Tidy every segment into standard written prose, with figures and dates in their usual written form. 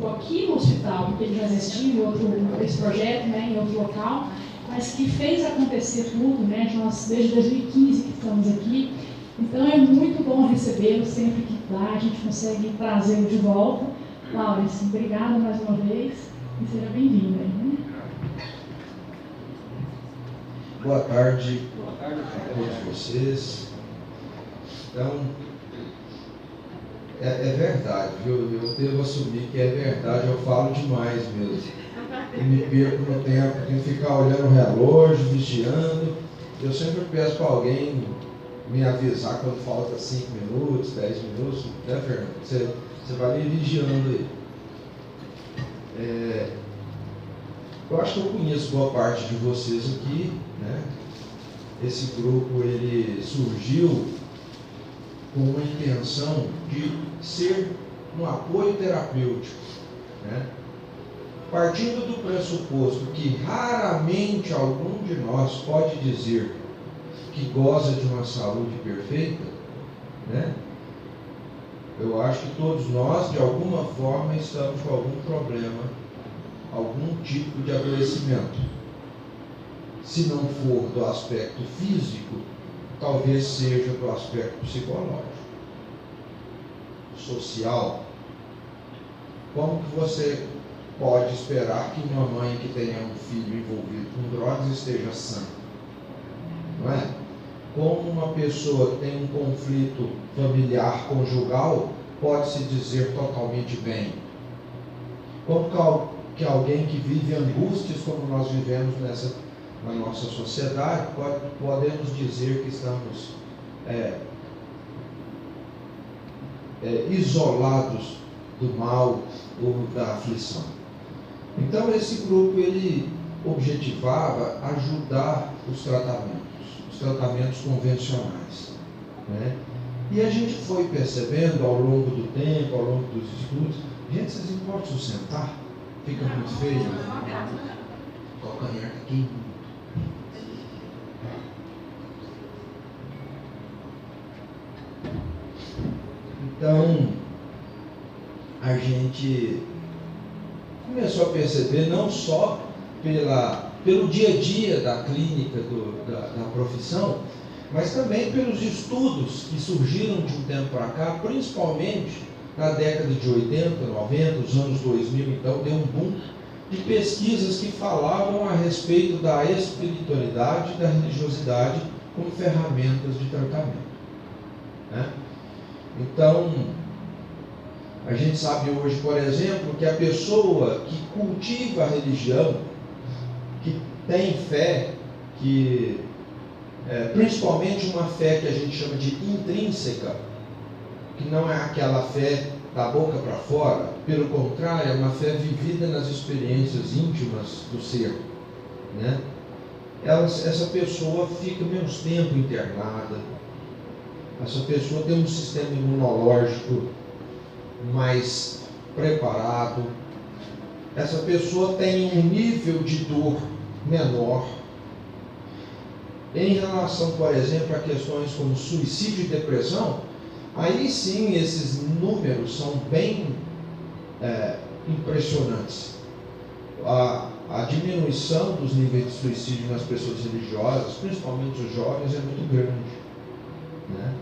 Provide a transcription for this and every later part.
grupo aqui no hospital, porque ele já existia em esse projeto, né, em outro local, mas que fez acontecer tudo, né, nós desde 2015 que estamos aqui. Então é muito bom recebê-lo sempre que dá, a gente consegue trazê-lo de volta. Laurence, obrigada mais uma vez e seja bem-vinda. Né? Boa tarde a todos vocês. Então, é verdade, viu? Eu devo assumir que é verdade, eu falo demais mesmo. E me perco no tempo, tenho que ficar olhando o relógio, vigiando. Eu sempre peço para alguém me avisar quando falta 5 minutos, 10 minutos, né, Fernando? Você vai me vigiando aí. Eu acho que eu conheço boa parte de vocês aqui, né? Esse grupo, ele surgiu com uma intenção de ser um apoio terapêutico, né? Partindo do pressuposto que raramente algum de nós pode dizer que goza de uma saúde perfeita, né? Eu acho que todos nós, de alguma forma, estamos com algum problema, algum tipo de adoecimento. Se não for do aspecto físico, talvez seja do aspecto psicológico, social. Como que você pode esperar que uma mãe que tenha um filho envolvido com drogas esteja sã? Não é? Como uma pessoa que tem um conflito familiar conjugal pode se dizer totalmente bem? Como que alguém que vive angústias como nós vivemos na nossa sociedade, podemos dizer que estamos isolados do mal ou da aflição? Então esse grupo, ele objetivava ajudar os tratamentos convencionais, né? E a gente foi percebendo ao longo do tempo, ao longo dos estudos, gente, vocês não podem sustentar? Fica muito feio. O calcanhar aqui. Então, a gente começou a perceber, não só pelo dia a dia da clínica, da profissão, mas também pelos estudos que surgiram de um tempo para cá, principalmente na década de 80, 90, os anos 2000, então deu um boom de pesquisas que falavam a respeito da espiritualidade e da religiosidade como ferramentas de tratamento, né? Então, a gente sabe hoje, por exemplo, que a pessoa que cultiva a religião, que tem fé, que principalmente uma fé que a gente chama de intrínseca, que não é aquela fé da boca para fora, pelo contrário, é uma fé vivida nas experiências íntimas do ser, né? Essa pessoa fica menos tempo internada, essa pessoa tem um sistema imunológico mais preparado, essa pessoa tem um nível de dor menor. Em relação, por exemplo, a questões como suicídio e depressão, aí sim esses números são bem impressionantes. A diminuição dos níveis de suicídio nas pessoas religiosas, principalmente os jovens, é muito grande, né?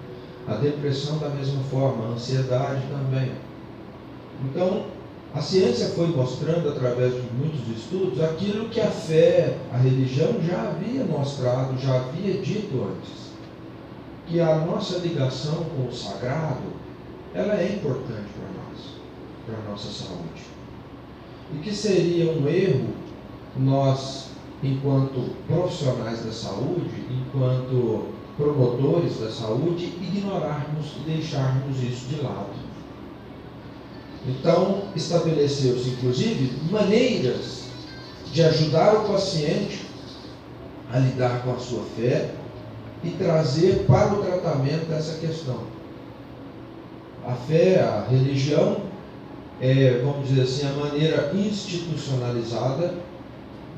A depressão da mesma forma, a ansiedade também. Então, a ciência foi mostrando, através de muitos estudos, aquilo que a fé, a religião já havia mostrado, já havia dito antes, que a nossa ligação com o sagrado, ela é importante para a nossa saúde. E que seria um erro nós, enquanto profissionais da saúde, enquanto promotores da saúde, ignorarmos e deixarmos isso de lado. Então, estabeleceu-se, inclusive, maneiras de ajudar o paciente a lidar com a sua fé e trazer para o tratamento essa questão. A fé, a religião, vamos dizer assim, a maneira institucionalizada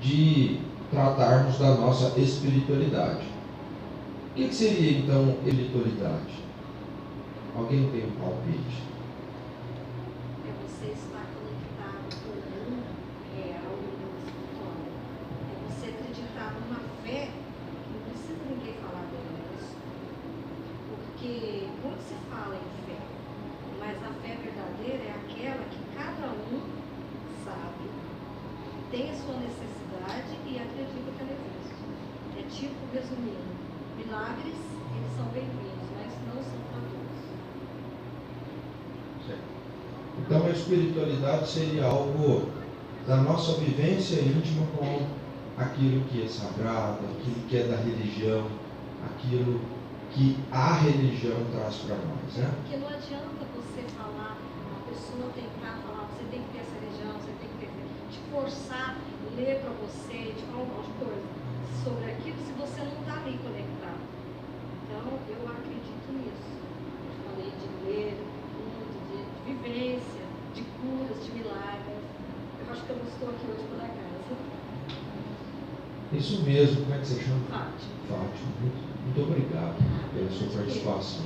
de tratarmos da nossa espiritualidade. O que seria, então, espiritualidade? Alguém tem um palpite? É você estar conectado tem a sua necessidade e acredita que ela existe. É tipo, resumindo, milagres, eles são bem-vindos, mas não são para todos. Certo. Então a espiritualidade seria algo da nossa vivência íntima com aquilo que é sagrado, aquilo que é da religião, aquilo que a religião traz para nós, né? Porque não adianta você falar, a pessoa tentar falar, você tem que ter essa religião, você tem que ter, te forçar, ler para você, te falar um monte de coisa sobre aquilo, se você não está ali conectado. Então, eu acredito nisso. Eu falei de ler, de vivência, de curas, de milagres. Eu acho que eu não estou aqui hoje por acaso. Isso mesmo, como é que você chama? Fátima. Fátima, muito obrigado pela sua participação.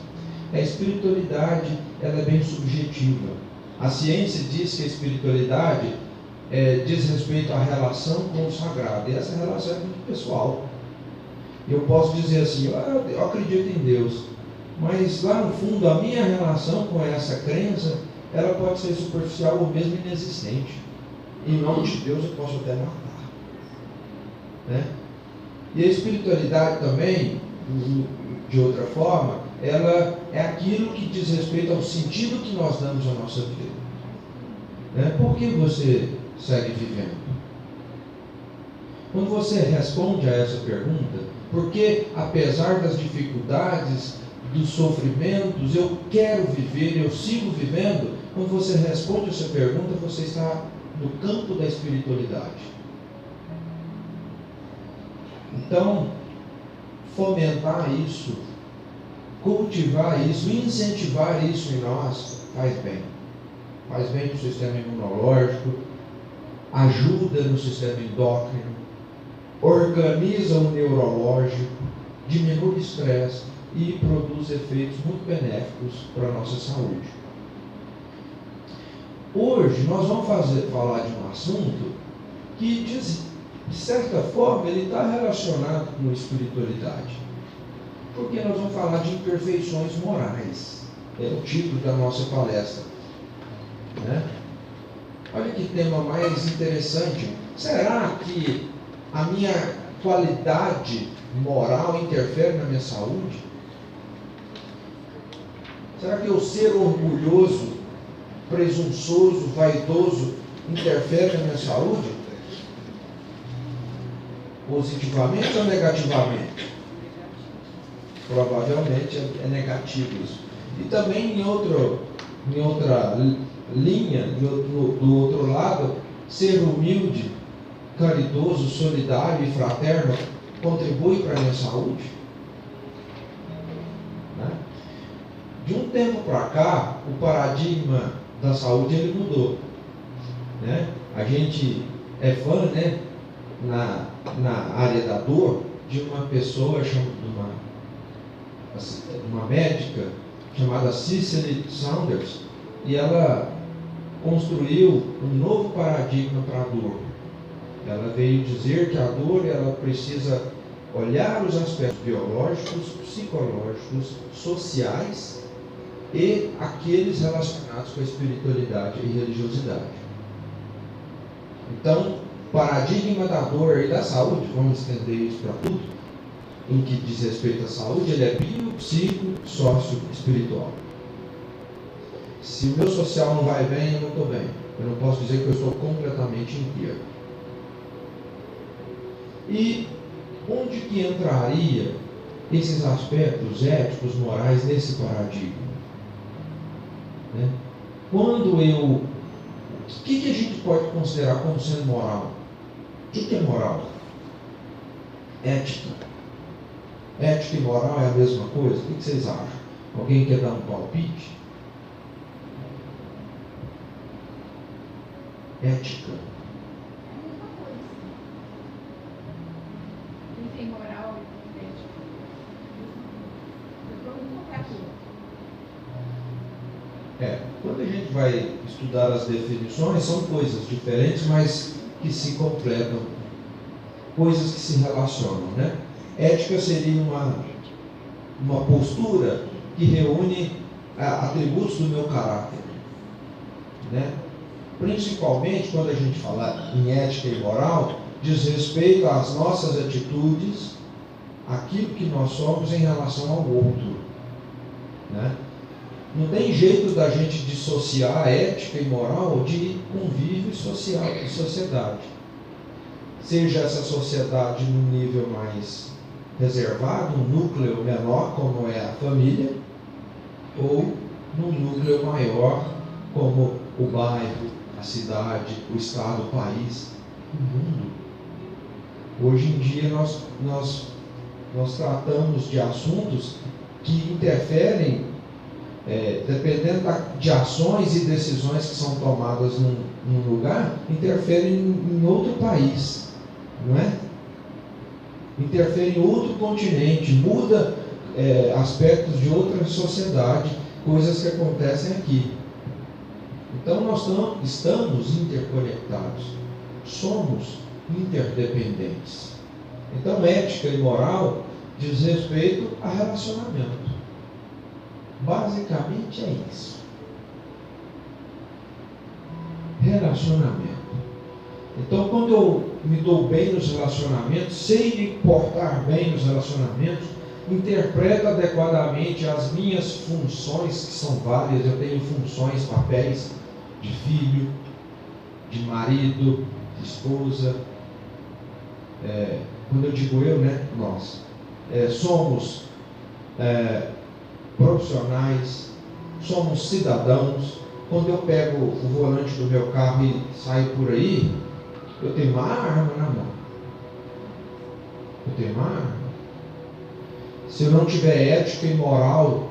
A espiritualidade, ela é bem subjetiva. A ciência diz que a espiritualidade diz respeito à relação com o sagrado, e essa relação é muito pessoal. Eu posso dizer assim, eu acredito em Deus, mas lá no fundo a minha relação com essa crença, ela pode ser superficial ou mesmo inexistente. Em nome de Deus eu posso até matar, né? E a espiritualidade também, de outra forma, ela é aquilo que diz respeito ao sentido que nós damos à nossa vida, né? Por que você segue vivendo? Quando você responde a essa pergunta, porque apesar das dificuldades, dos sofrimentos, eu quero viver, eu sigo vivendo, quando você responde essa pergunta, você está no campo da espiritualidade. Então, fomentar isso, cultivar isso, incentivar isso em nós, faz bem. Faz bem para o sistema imunológico, ajuda no sistema endócrino, organiza o neurológico, diminui o estresse e produz efeitos muito benéficos para a nossa saúde. Hoje nós vamos falar de um assunto que, de certa forma, ele está relacionado com a espiritualidade. Porque nós vamos falar de imperfeições morais. É o título da nossa palestra, né? Olha que tema mais interessante. Será que a minha qualidade moral interfere na minha saúde? Será que eu ser orgulhoso, presunçoso, vaidoso, interfere na minha saúde? Positivamente ou negativamente? Provavelmente é negativo isso. E também em outra linha, do outro lado, ser humilde, caridoso, solidário e fraterno contribui para a minha saúde? Né? De um tempo para cá, o paradigma da saúde ele mudou, né? A gente é fã, né, na área da dor, de uma pessoa, de uma médica chamada Cicely Saunders, e ela construiu um novo paradigma para a dor. Ela veio dizer que a dor ela precisa olhar os aspectos biológicos, psicológicos, sociais e aqueles relacionados com a espiritualidade e religiosidade. Então, o paradigma da dor e da saúde, vamos estender isso para tudo, em que diz respeito à saúde, ele é bio, psico, sócio, espiritual. Se o meu social não vai bem, eu não estou bem. Eu não posso dizer que eu estou completamente inteiro. E onde que entraria esses aspectos éticos, morais nesse paradigma? Né? Quando o que a gente pode considerar como sendo moral? O que é moral? Ética. Ética e moral é a mesma coisa? O que vocês acham? Alguém quer dar um palpite? Ética. Quem tem moral e ética? Quando a gente vai estudar as definições, são coisas diferentes, mas que se completam, coisas que se relacionam, né? Ética seria uma postura que reúne atributos do meu caráter, né? principalmente quando a gente fala em ética e moral, diz respeito às nossas atitudes, aquilo que nós somos em relação ao outro, né? Não tem jeito da gente dissociar ética e moral de convívio social e sociedade. Seja essa sociedade num nível mais reservado, um núcleo menor, como é a família, ou num núcleo maior, como o bairro, a cidade, o estado, o país, o mundo. Hoje em dia nós tratamos de assuntos que interferem, dependendo de ações e decisões que são tomadas num lugar, interferem em outro país, não é? Interfere em outro continente, muda aspectos de outra sociedade, coisas que acontecem aqui. Então nós estamos interconectados, somos interdependentes. Então ética e moral diz respeito a relacionamento. Basicamente é isso. Relacionamento. Então, quando eu me dou bem nos relacionamentos, sei me portar bem nos relacionamentos, interpreto adequadamente as minhas funções, que são várias. Eu tenho funções, papéis de filho, de marido, de esposa. Quando eu digo eu, né? Nós. Somos profissionais, somos cidadãos. Quando eu pego o volante do meu carro e saio por aí, eu tenho uma arma na mão. Eu tenho uma arma. Se eu não tiver ética e moral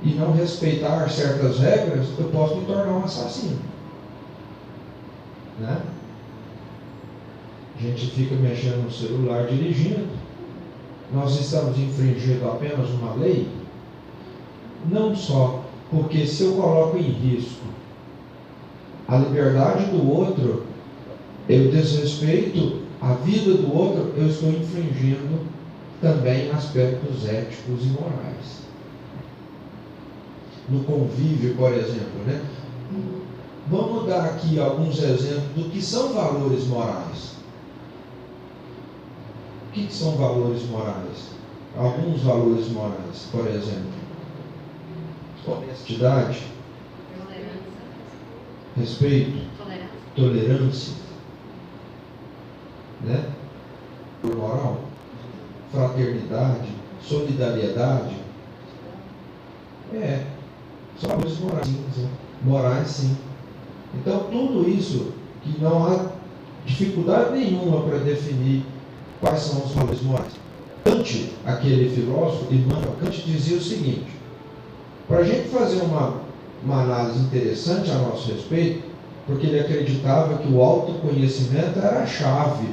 e não respeitar certas regras, eu posso me tornar um assassino, né? A gente fica mexendo no celular dirigindo. Nós estamos infringindo apenas uma lei? Não só, porque se eu coloco em risco a liberdade do outro, eu desrespeito a vida do outro, eu estou infringindo também aspectos éticos e morais. No convívio, por exemplo, né? Vamos dar aqui alguns exemplos do que são valores morais. O que são valores morais? Alguns valores morais, por exemplo: honestidade, respeito, tolerância, né? Moral, fraternidade, solidariedade. São valores morais, sim. Morais, sim. Então, tudo isso que não há dificuldade nenhuma para definir quais são os valores morais. Kant, aquele filósofo, Immanuel Kant, dizia o seguinte: para a gente fazer uma análise interessante a nosso respeito, porque ele acreditava que o autoconhecimento era a chave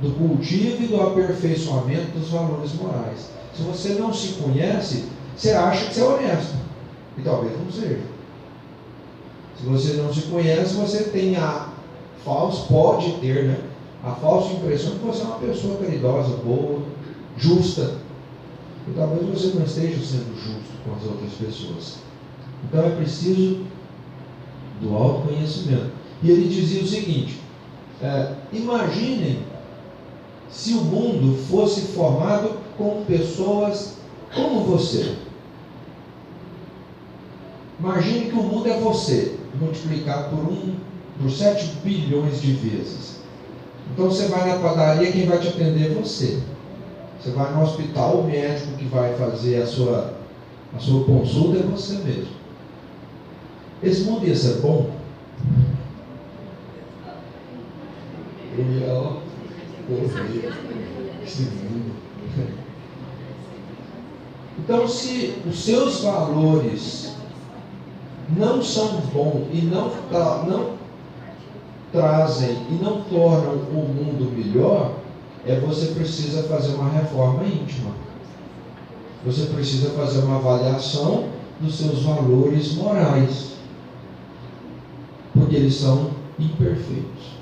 do cultivo e do aperfeiçoamento dos valores morais. Se você não se conhece, você acha que você é honesto, e talvez não seja. Se você não se conhece, você tem pode ter, né, a falsa impressão que você é uma pessoa caridosa, boa, justa, e talvez você não esteja sendo justo com as outras pessoas. Então é preciso do autoconhecimento. E ele dizia o seguinte: imaginem se o mundo fosse formado com pessoas como você. Imagine que o mundo é você, multiplicado por 7 bilhões de vezes. Então você vai na padaria, quem vai te atender é você. Você vai no hospital, o médico que vai fazer a sua consulta é você mesmo. Esse mundo ia ser bom? Eu ia correr esse mundo. Então, se os seus valores não são bons e não trazem e não tornam o mundo melhor, você precisa fazer uma reforma íntima. Você precisa fazer uma avaliação dos seus valores morais, porque eles são imperfeitos.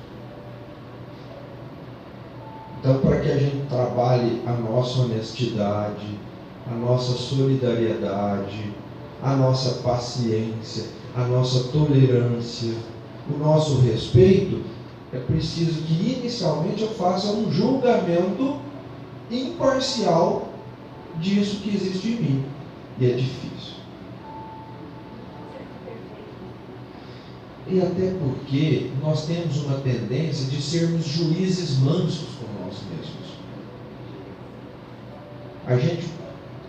Então, para que a gente trabalhe a nossa honestidade, a nossa solidariedade, a nossa paciência, a nossa tolerância, o nosso respeito, é preciso que inicialmente eu faça um julgamento imparcial disso que existe em mim. E é difícil. E até porque nós temos uma tendência de sermos juízes mansos com nós mesmos. A gente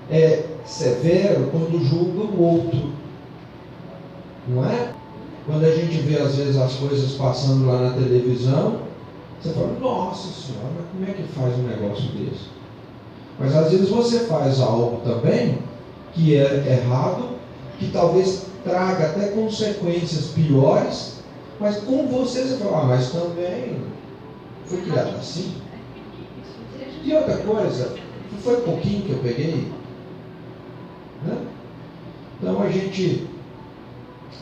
é severo quando julga o outro, não é? Quando a gente vê às vezes as coisas passando lá na televisão, você fala, nossa senhora, mas como é que faz um negócio desse? Mas às vezes você faz algo também que é errado, que talvez traga até consequências piores, mas com você fala, mas também foi criado assim. E outra coisa, foi pouquinho que eu peguei, né? Então a gente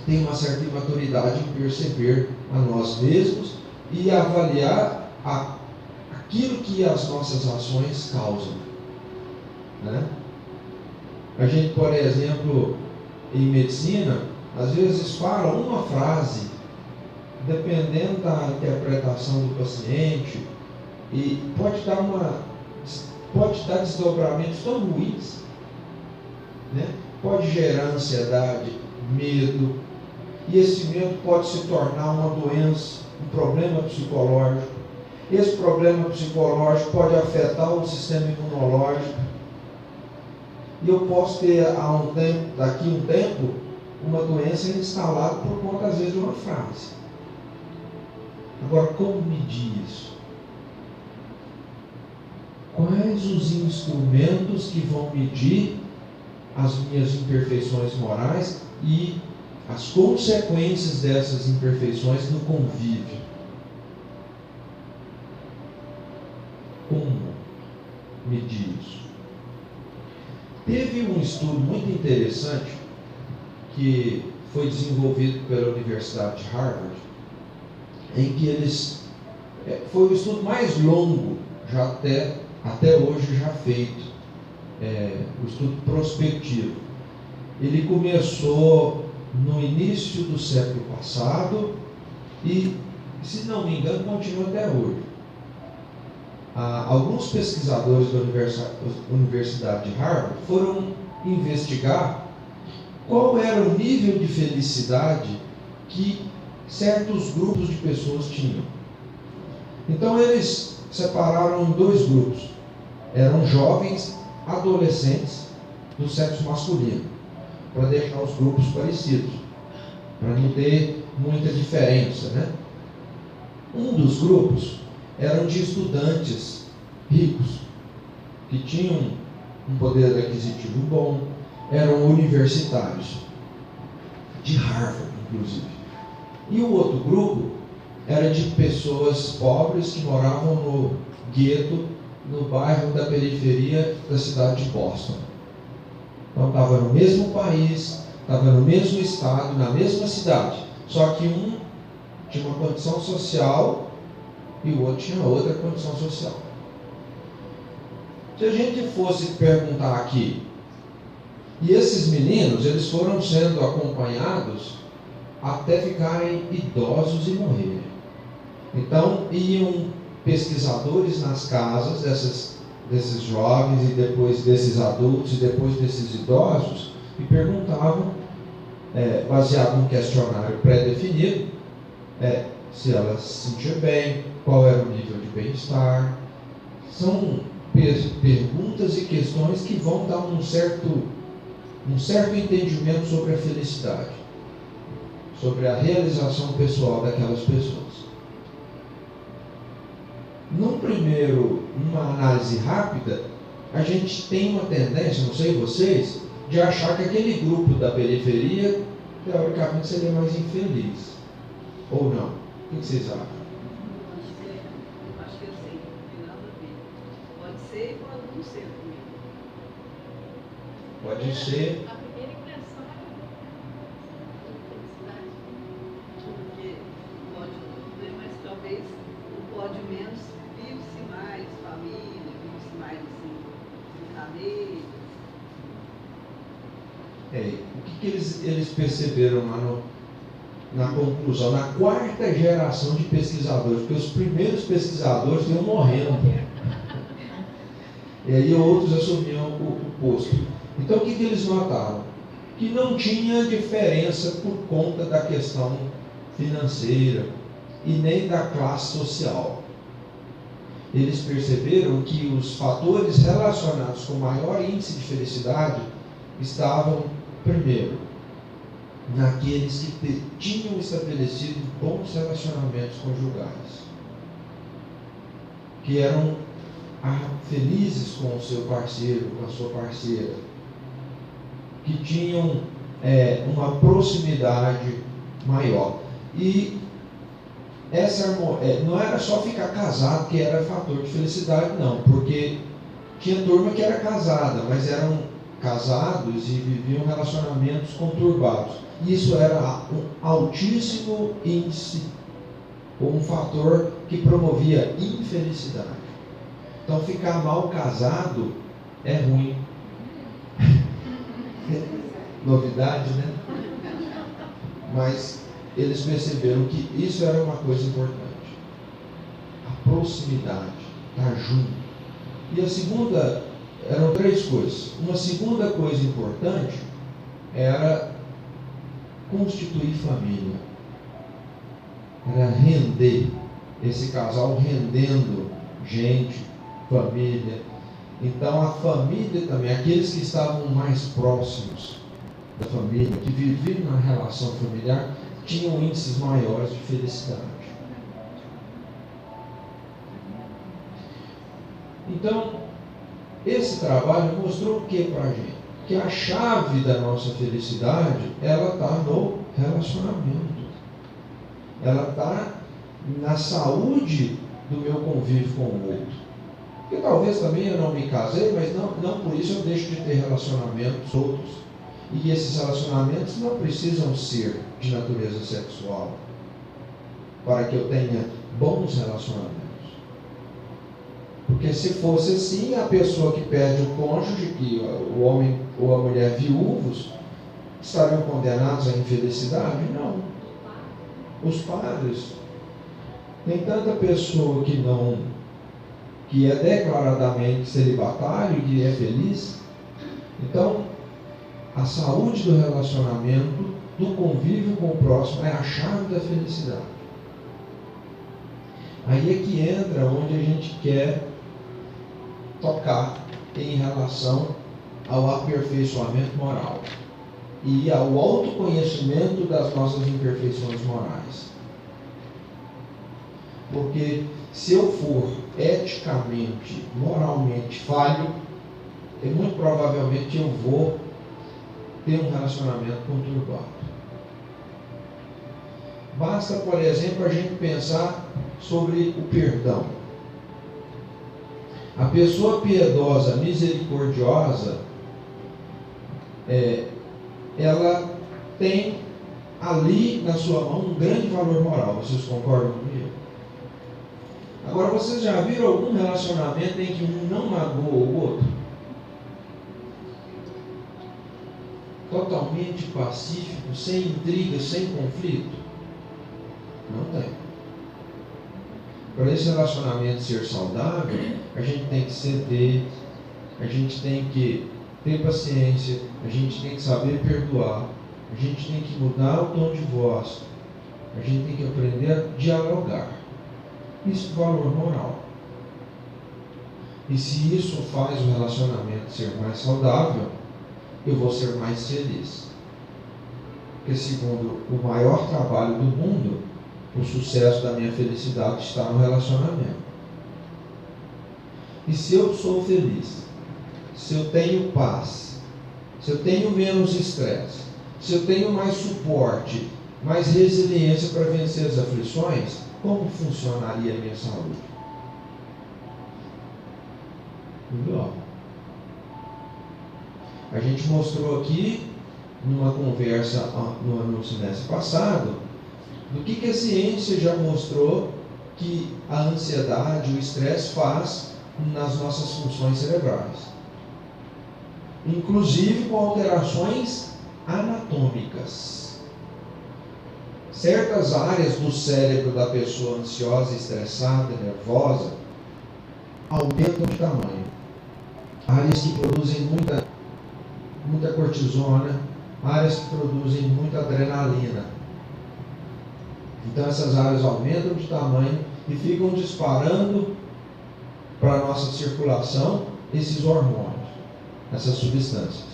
tem uma certa imaturidade em perceber a nós mesmos e avaliar aquilo que as nossas ações causam, né? A gente, por exemplo, em medicina, às vezes fala uma frase, dependendo da interpretação do paciente, e pode dar desdobramentos tão ruins, né? Pode gerar ansiedade, medo, e esse medo pode se tornar uma doença, um problema psicológico. Esse problema psicológico pode afetar o sistema imunológico. E eu posso ter daqui a um tempo, uma doença instalada por conta, às vezes, de uma frase. Agora, como medir isso? Quais os instrumentos que vão medir as minhas imperfeições morais e as consequências dessas imperfeições no convívio? Como medir isso? Teve um estudo muito interessante que foi desenvolvido pela Universidade de Harvard, em que foi o estudo mais longo já até hoje já feito, o estudo prospectivo. Ele começou no início do século passado e, se não me engano, continua até hoje. Alguns pesquisadores da Universidade de Harvard foram investigar qual era o nível de felicidade que certos grupos de pessoas tinham. Então eles separaram em dois grupos. Eram jovens adolescentes do sexo masculino, para deixar os grupos parecidos, para não ter muita diferença, né? Um dos grupos eram de estudantes ricos, que tinham um poder aquisitivo bom, eram universitários, de Harvard, inclusive. E o outro grupo era de pessoas pobres que moravam no gueto, no bairro da periferia da cidade de Boston. Então estava no mesmo país, estava no mesmo estado, na mesma cidade, só que um tinha uma condição social e o outro tinha outra condição social. Se a gente fosse perguntar aqui, e esses meninos, eles foram sendo acompanhados até ficarem idosos e morrerem. Então, iam pesquisadores nas casas desses jovens e depois desses adultos e depois desses idosos e perguntavam, baseado num questionário pré-definido, se ela se sentia bem, qual era o nível de bem-estar. São perguntas e questões que vão dar um certo entendimento sobre a felicidade, sobre a realização pessoal daquelas pessoas. Numa análise rápida, a gente tem uma tendência, não sei vocês, de achar que aquele grupo da periferia, teoricamente, seria mais infeliz. Ou não? O que vocês acham? Eu acho que eu sei, não tem nada a ver. Pode ser e pode não ser também. Pode ser. A primeira impressão é felicidade. Porque pode tudo bem, mas talvez o pode menos, vive-se mais família, vive-se mais assim, brincadeira. O que eles perceberam lá na conclusão? Na quarta geração de pesquisadores, porque os primeiros pesquisadores iam morrendo. E aí outros assumiam o posto. Então o que eles notaram? Que não tinha diferença por conta da questão financeira e nem da classe social. Eles perceberam que os fatores relacionados com maior índice de felicidade estavam, primeiro, naqueles que tinham estabelecido bons relacionamentos conjugais, que eram felizes com o seu parceiro, com a sua parceira, que tinham uma proximidade maior. E essa não era só ficar casado que era fator de felicidade, não, porque tinha turma que era casada, mas eram casados e viviam relacionamentos conturbados. Isso era um altíssimo índice, ou um fator que promovia infelicidade. Então, ficar mal casado é ruim. Novidade, né? Mas eles perceberam que isso era uma coisa importante. A proximidade, estar junto. E a segunda, eram três coisas. Uma segunda coisa importante era constituir família. Era render, esse casal rendendo gente, família. Então a família também, aqueles que estavam mais próximos da família, que viviam na relação familiar, tinham índices maiores de felicidade. Então, esse trabalho mostrou o que para a gente? Que a chave da nossa felicidade, ela está no relacionamento. Ela está na saúde do meu convívio com o outro. Porque talvez também eu não me casei, mas não por isso eu deixo de ter relacionamentos outros. E esses relacionamentos não precisam ser de natureza sexual, para que eu tenha bons relacionamentos. Porque se fosse assim, a pessoa que perde o cônjuge, que o homem ou a mulher viúvos, estariam condenados à infelicidade? Não. Os padres, tem tanta pessoa que é declaradamente celibatário e que é feliz. Então, a saúde do relacionamento, do convívio com o próximo, é a chave da felicidade. Aí é que entra onde a gente quer tocar em relação ao aperfeiçoamento moral e ao autoconhecimento das nossas imperfeições morais. Porque se eu for eticamente, moralmente falho, muito provavelmente eu vou ter um relacionamento conturbado. Basta, por exemplo, a gente pensar sobre o perdão. A pessoa piedosa, misericordiosa, ela tem ali na sua mão um grande valor moral. Vocês concordam comigo? Agora, vocês já viram algum relacionamento em que um não magoou o outro? Totalmente pacífico, sem intriga, sem conflito? Não tem. Para esse relacionamento ser saudável, a gente tem que ceder, a gente tem que ter paciência, a gente tem que saber perdoar, a gente tem que mudar o tom de voz, a gente tem que aprender a dialogar. Isso é valor moral. E se isso faz o relacionamento ser mais saudável, eu vou ser mais feliz. Porque segundo o maior trabalho do mundo, o sucesso da minha felicidade está no relacionamento. E se eu sou feliz, se eu tenho paz, se eu tenho menos estresse, se eu tenho mais suporte, mais resiliência para vencer as aflições, como funcionaria a minha saúde? Melhor. A gente mostrou aqui, numa conversa no semestre passado, do que a ciência já mostrou que a ansiedade, o estresse faz nas nossas funções cerebrais. Inclusive com alterações anatômicas. Certas áreas do cérebro da pessoa ansiosa, estressada, nervosa, aumentam de tamanho. Áreas que produzem muita cortisona, áreas que produzem muita adrenalina. Então essas áreas aumentam de tamanho e ficam disparando para a nossa circulação esses hormônios, essas substâncias.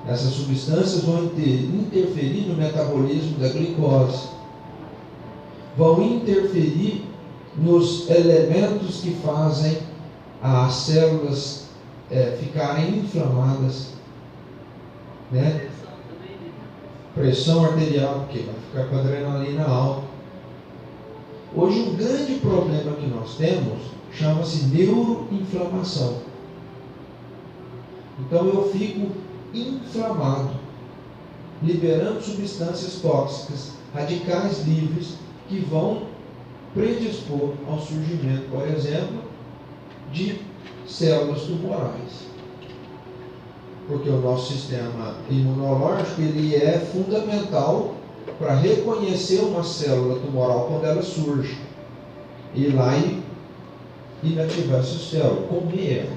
Essas substâncias vão interferir no metabolismo da glicose, vão interferir nos elementos que fazem as células ficarem inflamadas, né? Pressão arterial, porque vai ficar com a adrenalina alta. Hoje um grande problema que nós temos chama-se neuroinflamação. Então eu fico inflamado, liberando substâncias tóxicas, radicais livres, que vão predispor ao surgimento, por exemplo, de células tumorais. Porque o nosso sistema imunológico ele é fundamental para reconhecer uma célula tumoral quando ela surge. Ir lá e inativar essa célula, comer ela,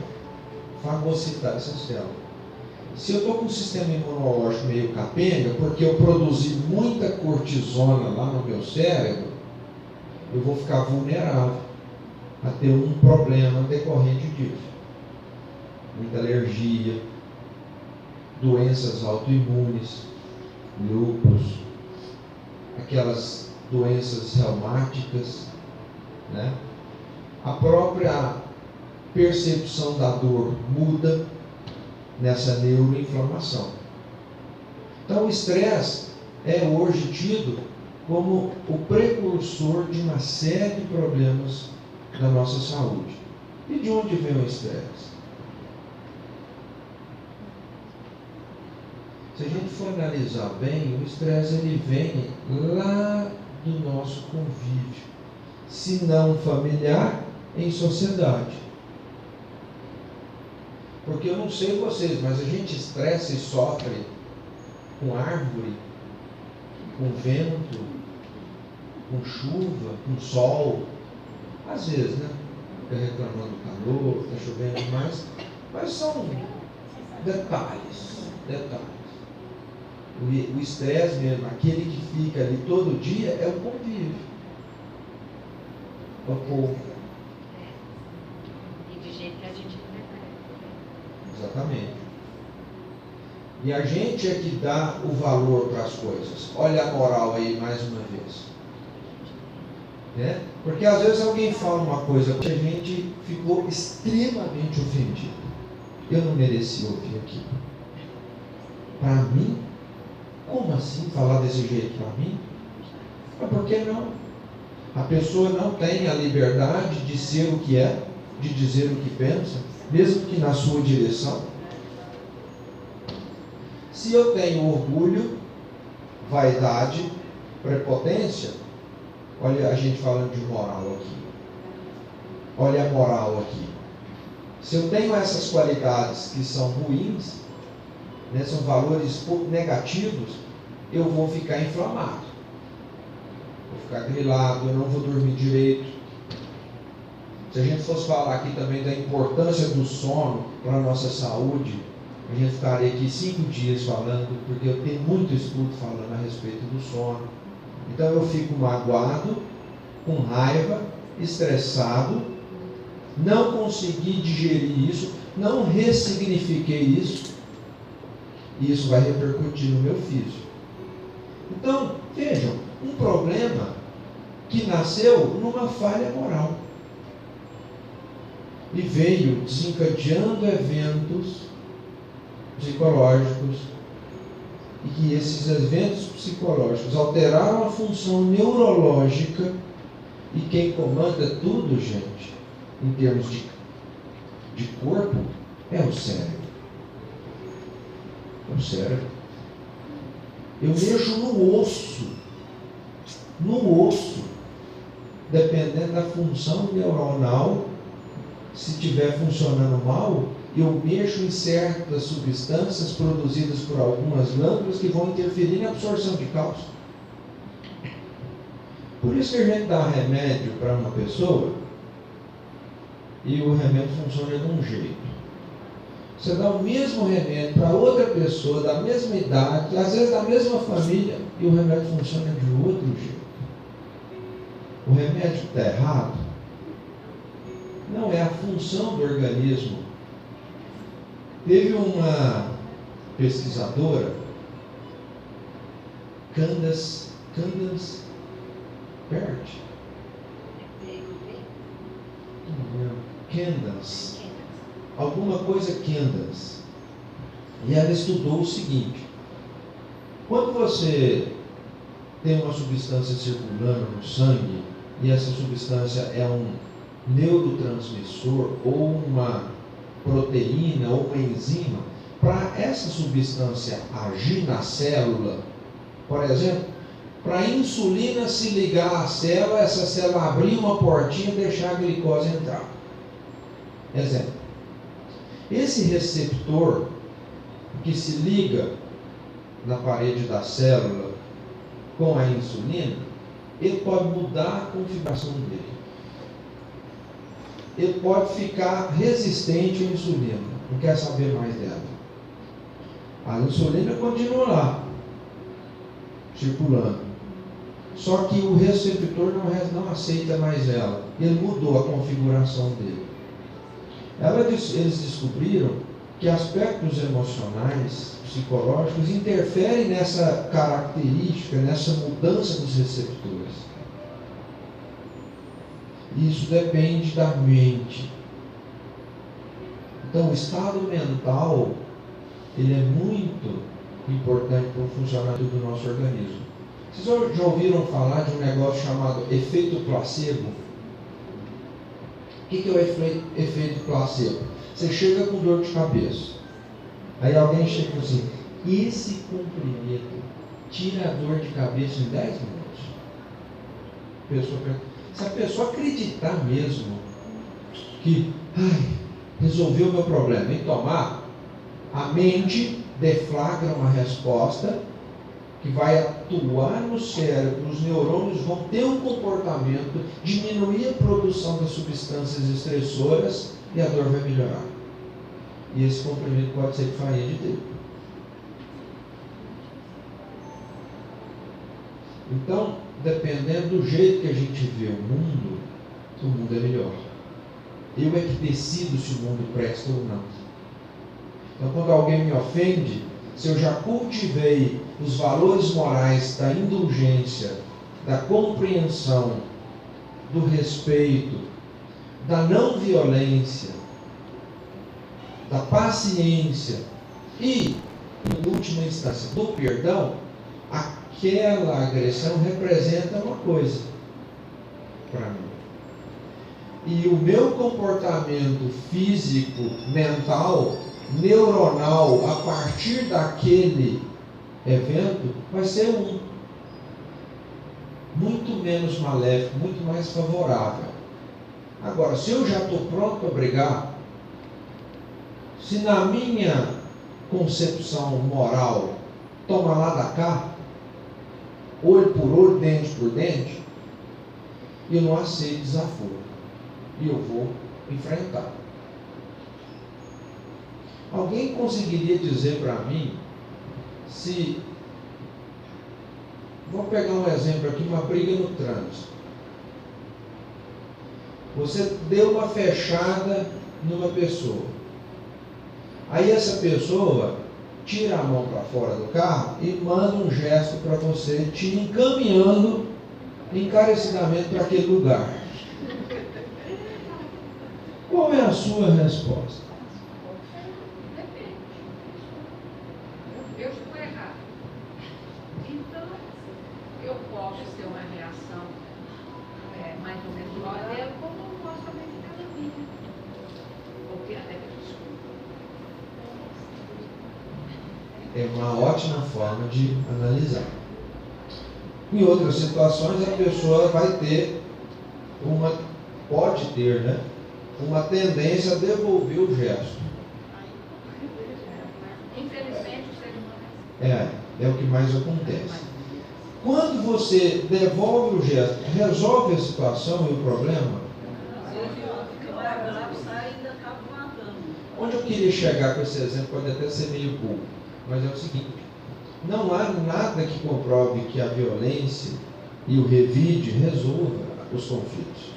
fagocitar essa célula. Se eu estou com um sistema imunológico meio capenga, porque eu produzi muita cortisona lá no meu cérebro, eu vou ficar vulnerável a ter um problema decorrente disso. Muita alergia, doenças autoimunes, lúpus, aquelas doenças reumáticas, né? A própria percepção da dor muda nessa neuroinflamação. Então o estresse é hoje tido como o precursor de uma série de problemas na nossa saúde. E de onde vem o estresse? Se a gente for analisar bem, o estresse ele vem lá do nosso convívio, se não familiar, em sociedade. Porque eu não sei vocês, mas a gente estressa e sofre com árvore, com vento, com chuva, com sol. Às vezes, né? Fica reclamando do calor, está chovendo demais, mas são detalhes. O estresse mesmo, aquele que fica ali todo dia, é o convívio. É o povo. E de jeito que a gente não repara. Exatamente. E a gente é que dá o valor para as coisas. Olha a moral aí mais uma vez. Né? Porque às vezes alguém fala uma coisa que a gente ficou extremamente ofendido. Eu não mereci ouvir aquilo. Para mim, como assim falar desse jeito para mim? Mas por que não? A pessoa não tem a liberdade de ser o que é, de dizer o que pensa, mesmo que na sua direção. Se eu tenho orgulho, vaidade, prepotência, olha a gente falando de moral aqui. Olha a moral aqui. Se eu tenho essas qualidades que são ruins, né, são valores negativos, eu vou ficar inflamado. Vou ficar grilado, eu não vou dormir direito. Se a gente fosse falar aqui também da importância do sono para a nossa saúde, a gente ficaria aqui 5 dias falando, porque eu tenho muito estudo falando a respeito do sono. Então eu fico magoado, com raiva, estressado, não consegui digerir isso, não ressignifiquei isso, e isso vai repercutir no meu físico. Então, vejam, um problema que nasceu numa falha moral e veio desencadeando eventos psicológicos, e que esses eventos psicológicos alteraram a função neurológica, e quem comanda tudo, gente, em termos de corpo, é o cérebro. É o cérebro. Eu mexo no osso, dependendo da função neuronal. Se estiver funcionando mal, eu mexo em certas substâncias produzidas por algumas glândulas que vão interferir na absorção de cálcio. Por isso que a gente dá remédio para uma pessoa e o remédio funciona de um jeito. Você dá o mesmo remédio para outra pessoa da mesma idade, às vezes da mesma família, e o remédio funciona de outro jeito. O remédio está errado? Não, é a função do organismo. Teve uma pesquisadora, Candace Pert, Candace, alguma coisa Candace, e ela estudou o seguinte: quando você tem uma substância circulando no sangue, e essa substância é um neurotransmissor, ou uma proteína, ou uma enzima, para essa substância agir na célula, por exemplo, para a insulina se ligar à célula, essa célula abrir uma portinha e deixar a glicose entrar. Exemplo. Esse receptor que se liga na parede da célula com a insulina, ele pode mudar a configuração dele. Ele pode ficar resistente à insulina, não quer saber mais dela. A insulina continua lá, circulando. Só que o receptor não aceita mais ela. Ele mudou a configuração dele. Eles descobriram que aspectos emocionais, psicológicos, interferem nessa característica, nessa mudança dos receptores. Isso depende da mente. Então, o estado mental, ele é muito importante para o funcionamento do nosso organismo. Vocês já ouviram falar de um negócio chamado efeito placebo? O que é o efeito placebo? Você chega com dor de cabeça. Aí alguém chega e assim: esse comprimido tira a dor de cabeça em 10 minutos. Se a pessoa acreditar mesmo que resolveu o meu problema e tomar, a mente deflagra uma resposta que vai atuar no cérebro, os neurônios vão ter um comportamento, diminuir a produção das substâncias estressoras e a dor vai melhorar. E esse comprimido pode ser de farinha de trigo. Então, dependendo do jeito que a gente vê o mundo é melhor. Eu é que decido se o mundo presta ou não. Então, quando alguém me ofende, se eu já cultivei os valores morais da indulgência, da compreensão, do respeito, da não violência, da paciência e, em última instância, do perdão, aquela agressão representa uma coisa para mim. E o meu comportamento físico, mental, neuronal, a partir daquele evento, vai ser muito menos maléfico, muito mais favorável. Agora, se eu já estou pronto a brigar, se na minha concepção moral toma lá da cá, olho por olho, dente por dente, eu não aceito desaforo. E eu vou enfrentar. Alguém conseguiria dizer para mim se... Vou pegar um exemplo aqui, uma briga no trânsito. Você deu uma fechada numa pessoa. Aí essa pessoa tira a mão para fora do carro e manda um gesto para você, te encaminhando encarecidamente para aquele lugar. Qual é a sua resposta? Eu estou errado. Então, eu posso ter uma reação mais ou menos igual a dela, como eu posso também ficar na minha. Porque até que É uma ótima forma de analisar. Em outras situações, a pessoa vai ter pode ter, uma tendência a devolver o gesto. É o que mais acontece. Quando você devolve o gesto, resolve a situação e o problema. Às vezes fica mais bravo, sai e ainda acaba matando. Onde eu queria chegar com esse exemplo, pode até ser meio burro, mas é o seguinte: não há nada que comprove que a violência e o revide resolva os conflitos.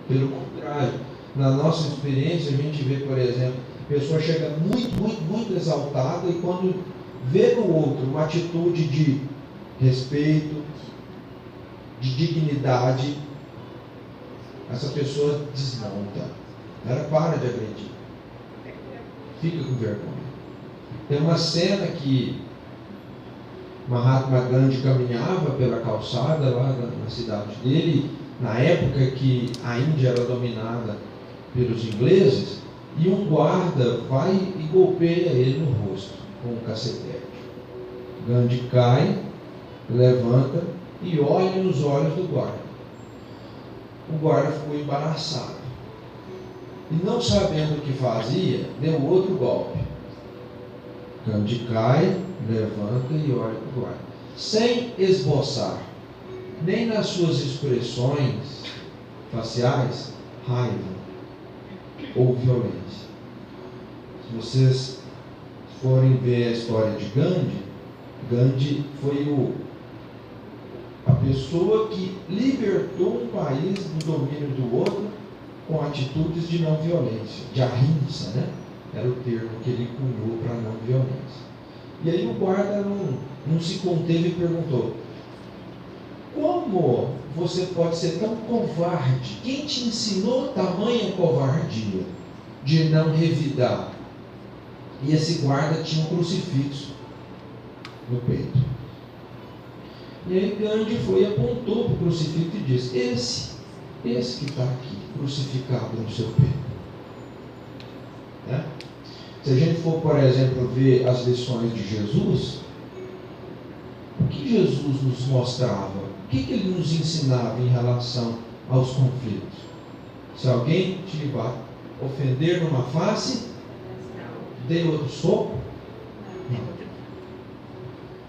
Pelo contrário, na nossa experiência, a gente vê, por exemplo, a pessoa chega muito exaltada, e quando vê no outro uma atitude de respeito, de dignidade, essa pessoa desmonta. Ela para de agredir. Fica com vergonha. Tem uma cena que Mahatma Gandhi caminhava pela calçada lá na cidade dele, na época que a Índia era dominada pelos ingleses, e um guarda vai e golpeia ele no rosto com um cacetete. Gandhi cai, levanta e olha nos olhos do guarda. O guarda ficou embaraçado e, não sabendo o que fazia, deu outro golpe. Gandhi cai, levanta e olha para o guarda, sem esboçar, nem nas suas expressões faciais, raiva ou violência. Se vocês forem ver a história de Gandhi, Gandhi foi a pessoa que libertou um país do domínio do outro com atitudes de não violência, de ahimsa, né? Era o termo que ele cunhou para não violência. E aí o guarda não se conteve e perguntou: como você pode ser tão covarde? Quem te ensinou tamanha covardia de não revidar? E esse guarda tinha um crucifixo no peito. E aí Gandhi foi e apontou para o crucifixo e disse: esse que está aqui, crucificado no seu peito. Né? Se a gente for, por exemplo, ver as lições de Jesus, o que Jesus nos mostrava? O que ele nos ensinava em relação aos conflitos? Se alguém te ofender numa face, dê outro soco? Não.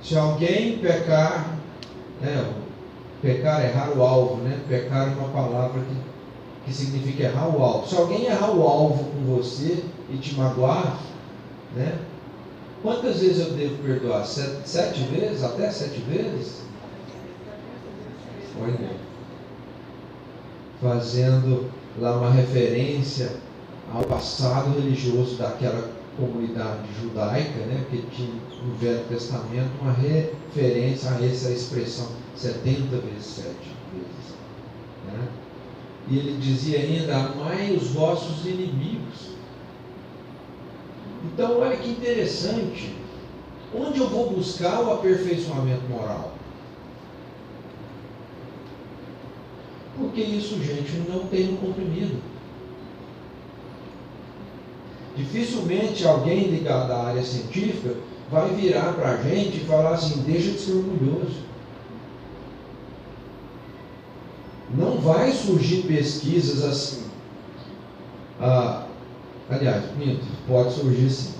Se alguém pecar, pecar é errar o alvo, né? Pecar é uma palavra que significa errar o alvo. Se alguém errar o alvo com você e te magoar, né? Quantas vezes eu devo perdoar? 7 vezes? Até 7 vezes? Olha, fazendo lá uma referência ao passado religioso daquela comunidade judaica, né? Que tinha no Velho Testamento uma referência a essa expressão 70 vezes 7 vezes, né? E ele dizia ainda: amai os vossos inimigos. Então, olha que interessante. Onde eu vou buscar o aperfeiçoamento moral? Porque isso, gente, não tem no comprimido. Dificilmente alguém ligado à área científica vai virar para a gente e falar assim: deixa de ser orgulhoso. Não vai surgir pesquisas assim. Aliás, pode surgir sim.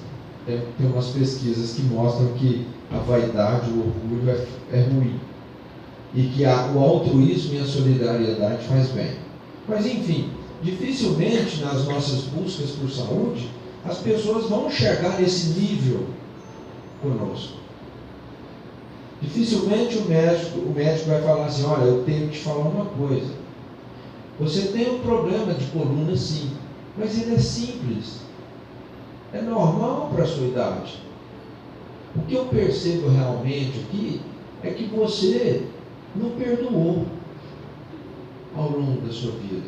Tem umas pesquisas que mostram que a vaidade, o orgulho é ruim. E que o altruísmo e a solidariedade faz bem. Mas enfim, dificilmente nas nossas buscas por saúde, as pessoas vão chegar nesse nível conosco. Dificilmente o médico vai falar assim: olha, eu tenho que te falar uma coisa. Você tem um problema de coluna sim, mas ele é simples. É normal para a sua idade. O que eu percebo realmente aqui é que você não perdoou ao longo da sua vida.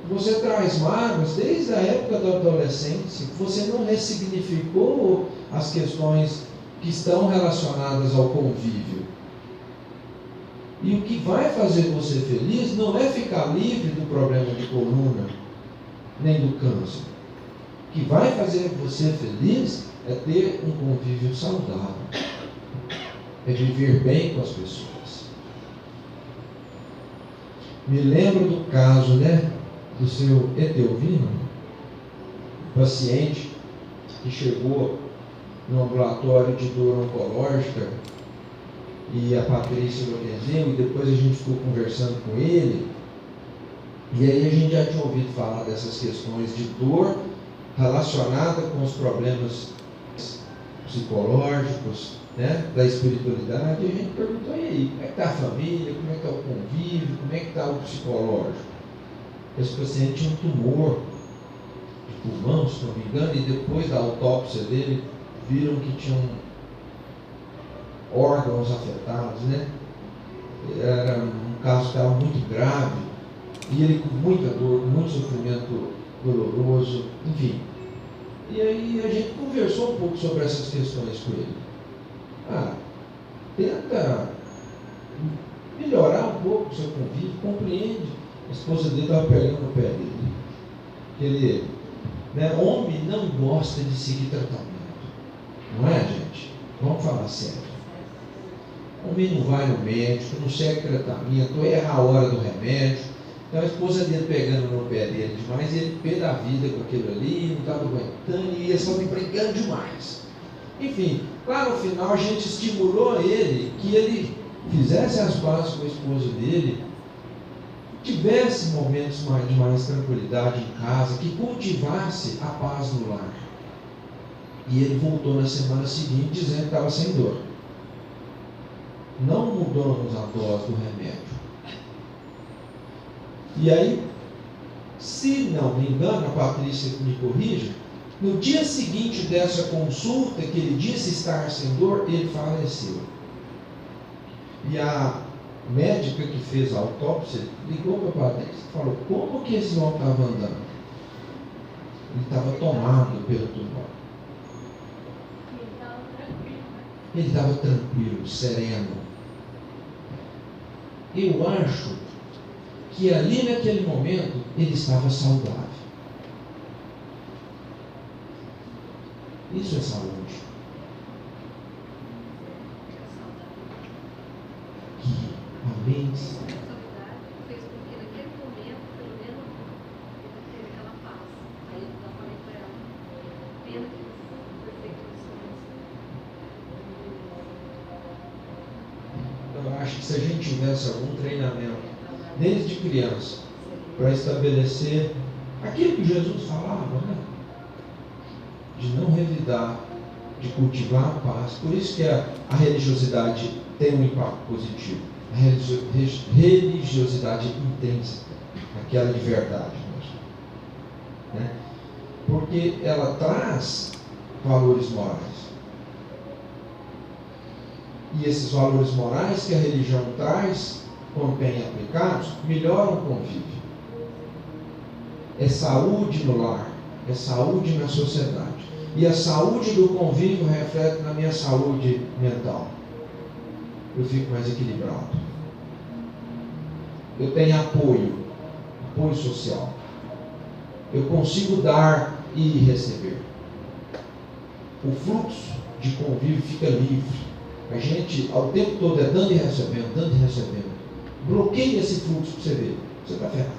Você traz mágoas desde a época da adolescência. Você não ressignificou as questões que estão relacionadas ao convívio. E o que vai fazer você feliz não é ficar livre do problema de coluna, nem do câncer. O que vai fazer você feliz é ter um convívio saudável, é viver bem com as pessoas. Me lembro do caso, do seu Etelvino, paciente que chegou no ambulatório de dor oncológica, e a Patrícia Lorenzino, e depois a gente ficou conversando com ele, e aí a gente já tinha ouvido falar dessas questões de dor relacionada com os problemas psicológicos, né, da espiritualidade, e a gente perguntou, e aí, como é que está a família, como é que está o convívio, como é que está o psicológico? Esse paciente tinha um tumor de pulmão, se não me engano, e depois da autópsia dele, viram que tinham órgãos afetados, né? Era um caso que estava muito grave, e ele com muita dor, muito sofrimento doloroso, enfim. E aí a gente conversou um pouco sobre essas questões com ele. Tenta melhorar um pouco o seu convívio, compreende. A esposa dele estava pegando no pé dele. Ele, né, homem não gosta de seguir tratamento. Não é, gente? Vamos falar sério. Homem não vai no médico, não segue tratamento, erra a hora do remédio. Então a esposa dele pegando no pé dele demais, e ele pé da vida com aquilo ali, não estava aguentando, e eles estavam brigando demais. Enfim, lá no final a gente estimulou ele que ele fizesse as pazes com a esposa dele, tivesse momentos de mais tranquilidade em casa, que cultivasse a paz no lar. E ele voltou na semana seguinte dizendo que estava sem dor. Não mudamos a dose do remédio. E aí, se não me engano, a Patrícia me corrija, no dia seguinte dessa consulta, que ele disse estar sem dor, ele faleceu. E a médica que fez a autópsia ligou para a Patrícia e falou: como que esse homem estava andando? Ele estava tomado pelo tumor. Ele estava tranquilo, sereno. Eu acho que ali naquele momento ele estava saudável. Isso é saúde. Que a mente fez com que naquele momento, pelo menos, ele teve aquela paz. Aí eu falei para ela, pena que foi feito isso. Eu acho que se a gente tivesse algum treinamento desde criança para estabelecer aquilo que Jesus falava, né? De não revidar, de cultivar a paz. Por isso que a religiosidade tem um impacto positivo. A religiosidade intrínseca, aquela de verdade mesmo, né? Porque ela traz valores morais. E esses valores morais que a religião traz, quando bem aplicados, melhoram o convívio. É saúde no lar, é saúde na sociedade. E a saúde do convívio reflete na minha saúde mental. Eu fico mais equilibrado. Eu tenho apoio social. Eu consigo dar e receber. O fluxo de convívio fica livre. A gente, ao tempo todo, é dando e recebendo, dando e recebendo. Bloqueia esse fluxo para você ver. Você está ferrado.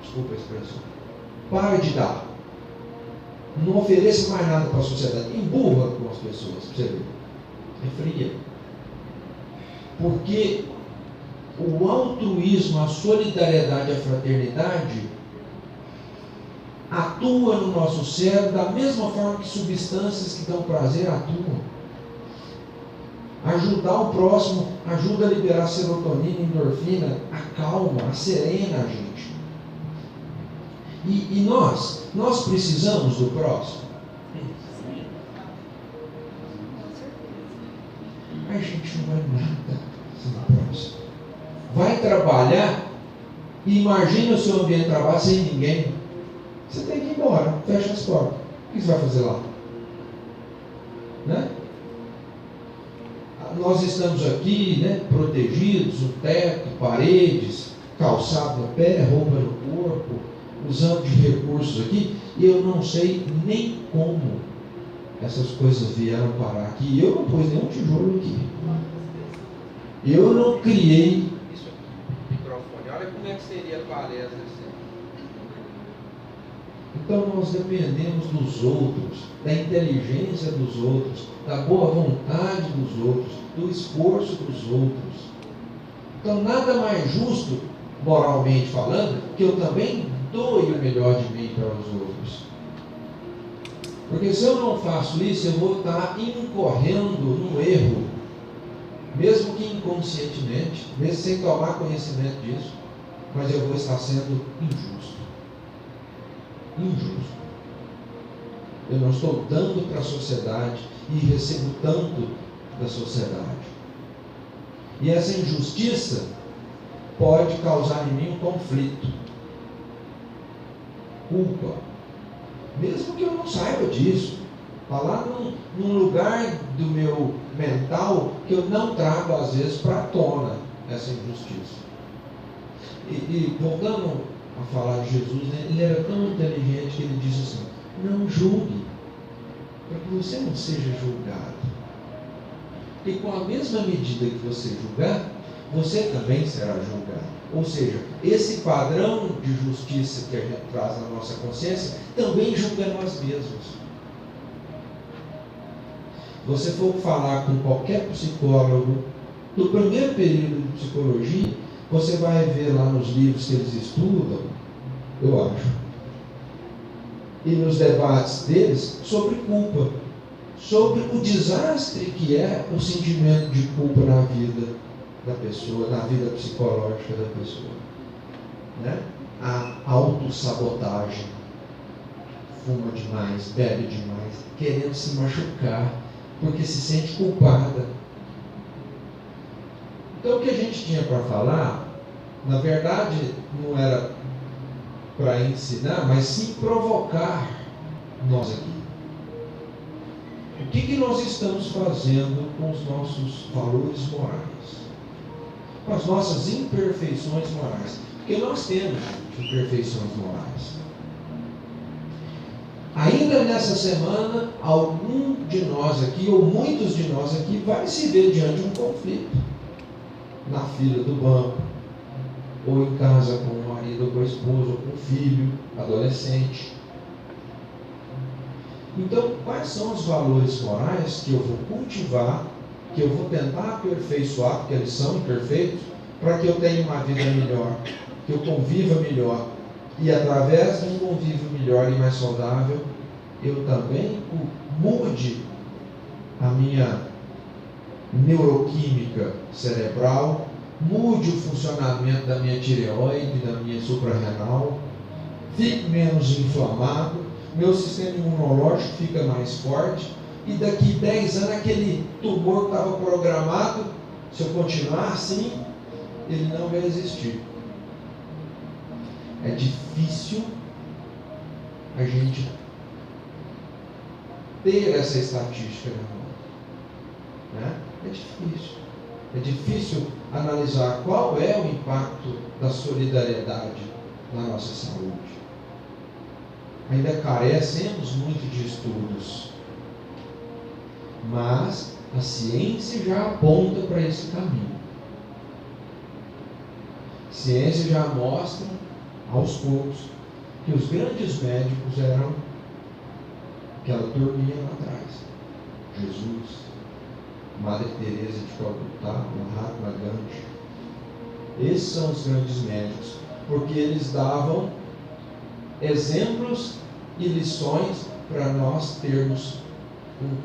Desculpa a expressão. Para de dar. Não ofereça mais nada para a sociedade. Emburra com as pessoas, para você ver. É fria. Porque o altruísmo, a solidariedade, a fraternidade atua no nosso cérebro da mesma forma que substâncias que dão prazer atuam. Ajudar o próximo ajuda a liberar serotonina, endorfina, acalma, acerena a gente. E nós precisamos do próximo. A gente não vai nada sem o próximo. Vai trabalhar e imagina o seu ambiente de trabalho sem ninguém. Você tem que ir embora, fecha as portas. O que você vai fazer lá? Né? Nós estamos aqui, né, protegidos, o teto, paredes, calçado no pé, roupa no corpo, usando de recursos aqui, e eu não sei nem como essas coisas vieram parar aqui. Eu não pus nenhum tijolo aqui. Eu não criei. Isso aqui, microfone. Olha como é que seria a palestra assim. Então nós dependemos dos outros, da inteligência dos outros, da boa vontade dos outros, do esforço dos outros. Então nada mais justo, moralmente falando, que eu também doe o melhor de mim para os outros. Porque se eu não faço isso, eu vou estar incorrendo no erro, mesmo que inconscientemente, mesmo sem tomar conhecimento disso, mas eu vou estar sendo injusto. Injusto. Eu não estou dando para a sociedade e recebo tanto da sociedade. E essa injustiça pode causar em mim um conflito, culpa, mesmo que eu não saiba disso. Está lá num lugar do meu mental que eu não trago às vezes para a tona essa injustiça. E voltando a falar de Jesus, né, ele era tão inteligente que ele disse assim: não julgue, para que você não seja julgado. Porque com a mesma medida que você julgar, você também será julgado. Ou seja, esse padrão de justiça que a gente traz na nossa consciência também julga nós mesmos. Você for falar com qualquer psicólogo do primeiro período de psicologia, você vai ver lá nos livros que eles estudam, eu acho, e nos debates deles, sobre culpa, sobre o desastre que é o sentimento de culpa na vida da pessoa, na vida psicológica da pessoa, né? A autossabotagem, fuma demais, bebe demais, querendo se machucar, porque se sente culpada. Então o que a gente tinha para falar, na verdade, não era para ensinar, mas sim provocar nós aqui. O que nós estamos fazendo com os nossos valores morais? Com as nossas imperfeições morais? Porque nós temos imperfeições morais. Ainda nessa semana, algum de nós aqui, ou muitos de nós aqui, vai se ver diante de um conflito. Na fila do banco, ou em casa com o marido, ou com a esposa, ou com o filho, adolescente. Então, quais são os valores morais que eu vou cultivar, que eu vou tentar aperfeiçoar, porque eles são imperfeitos, para que eu tenha uma vida melhor, que eu conviva melhor, e através de um convívio melhor e mais saudável, eu também mude a minha neuroquímica cerebral, mude o funcionamento da minha tireoide, da minha suprarrenal, fique menos inflamado, meu sistema imunológico fica mais forte, e daqui 10 anos aquele tumor que estava programado, se eu continuar assim, ele não vai existir. É difícil a gente ter essa estatística na mão, né? É difícil. É difícil analisar qual é o impacto da solidariedade na nossa saúde. Ainda carecemos muito de estudos, mas a ciência já aponta para esse caminho. A ciência já mostra aos poucos que os grandes médicos eram aquela turminha lá atrás: Jesus, Madre Teresa de Calcutá, Mahatma Gandhi. Esses são os grandes médicos, porque eles davam exemplos e lições para nós termos um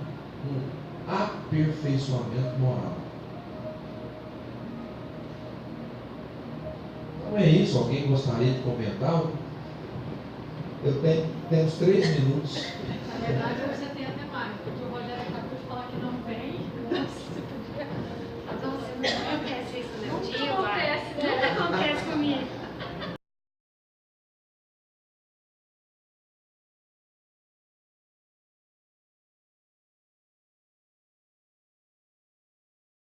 aperfeiçoamento moral. Então é isso. Alguém gostaria de comentar? Temos 3 minutos. Na verdade, você